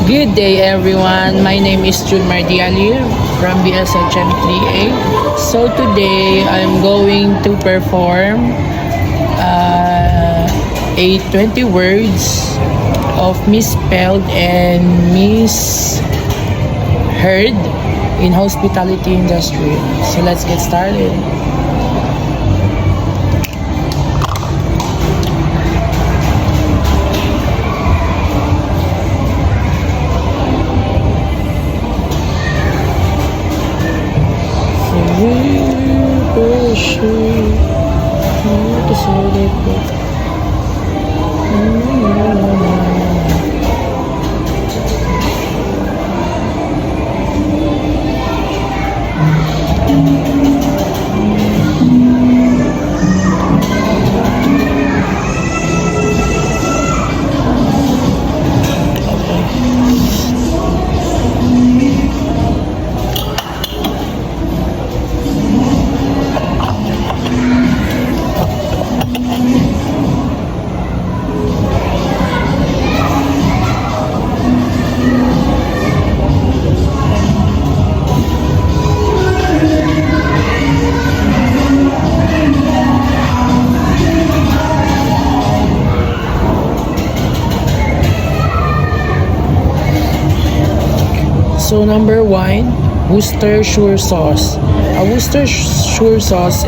Good day everyone, my name is June Mardiali from BSHM 3A. So today I'm going to perform a 20 words of misspelled and misheard in hospitality industry. So let's get started. So number 1, Worcestershire sauce. A Worcestershire sauce,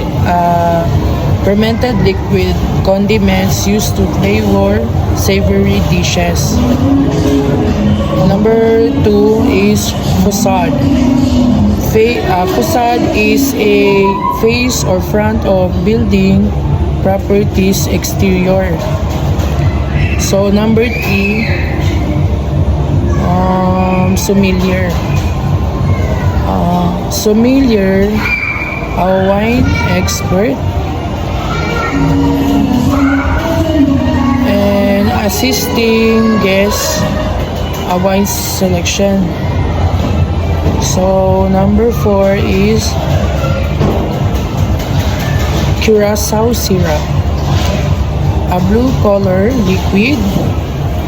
fermented liquid condiments used to flavor savory dishes. Number 2 is facade. Facade is a face or front of building properties exterior. So number 3, sommelier. Sommelier, a wine expert and assisting guests a wine selection. So number 4 is curacao syrup, a blue color liquid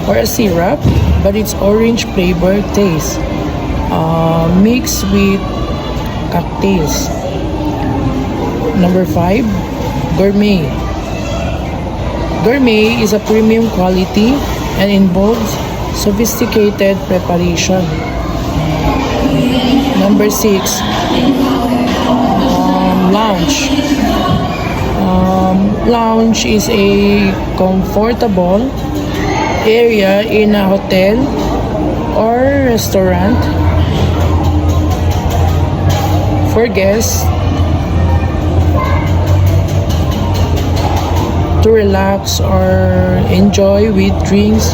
or a syrup, but it's orange flavor taste, mixed with cocktails. Number 5, gourmet. Gourmet is a premium quality and involves sophisticated preparation. Number 6, lounge. Lounge is a comfortable area in a hotel or restaurant for guests to relax or enjoy with drinks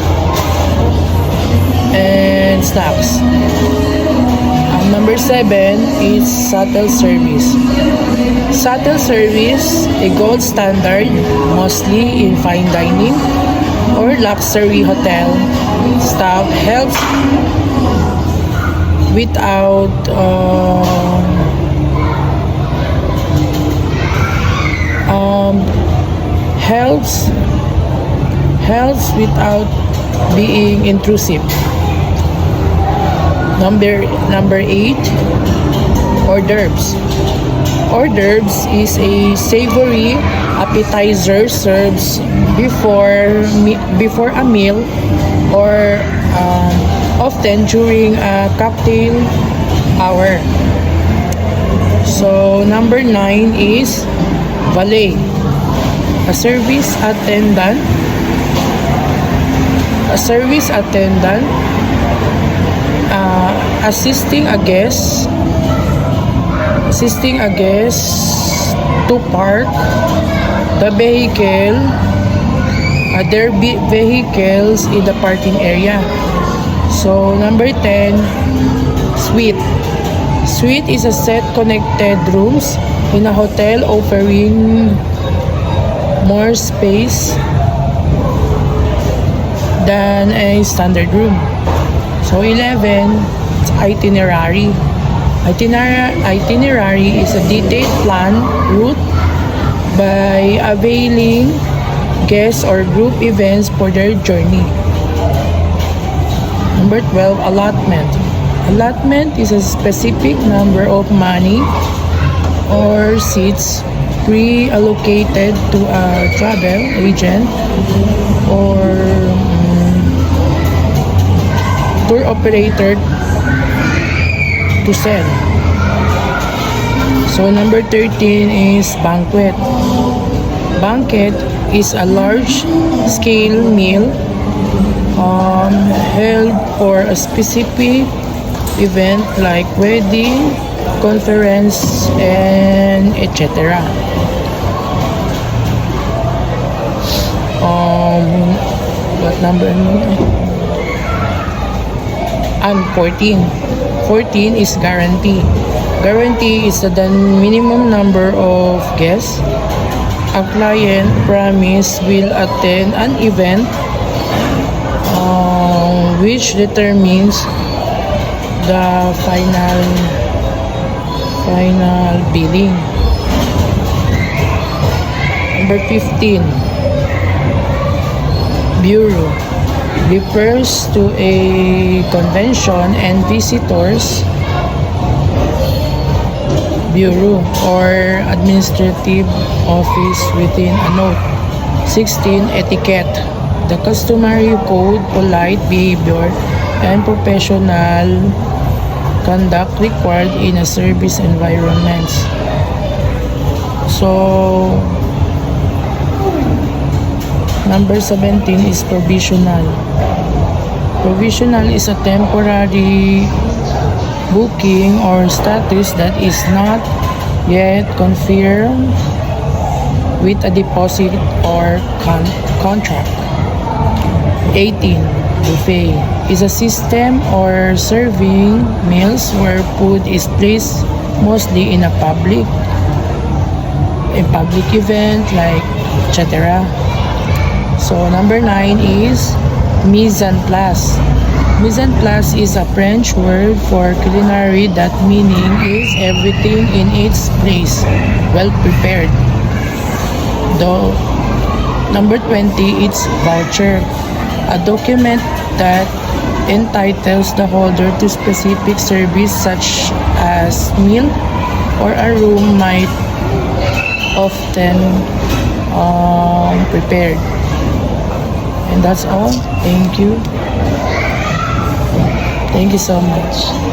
and snacks. Number 7 is shuttle service. Shuttle service, a gold standard mostly in fine dining or luxury hotel. Staff helps without helps without being intrusive. Number 8, hors d'oeuvres. Hors d'oeuvres is a savory appetizer served before a meal or often during a cocktail hour. So number 9 is valet, a service attendant. Assisting a guest to park the vehicle, their vehicles in the parking area. So number 10, suite. Suite is a set connected rooms in a hotel offering more space than a standard room. So 11, it's itinerary. Itinerary is a detailed plan route by availing guests or group events for their journey. Number 12, allotment. Allotment is a specific number of money or seats pre-allocated to a travel agent or tour operator to sell. So number 13 is banquet. Banquet is a large-scale meal held for a specific event like wedding, conference, and etc. What number? And 14. 14 is guarantee. Guarantee is the minimum number of guests a client promise will attend an event which determines the final billing. Number 15, bureau refers to a convention and visitors bureau or administrative office within a note. 16, etiquette, the customary code, polite behavior, and professional conduct required in a service environment. So, number 17 is provisional. Provisional is a temporary booking or status that is not yet confirmed with a deposit or contract. 18. Buffet is a system or serving meals where food is placed mostly in a public event like etc. So number 9 is mise en place. Mise en place is a French word for culinary that meaning is everything in its place, well prepared. Though number 20 it's voucher, a document that entitles the holder to specific service such as meal or a room might often prepared. And that's all. Thank you. Thank you so much.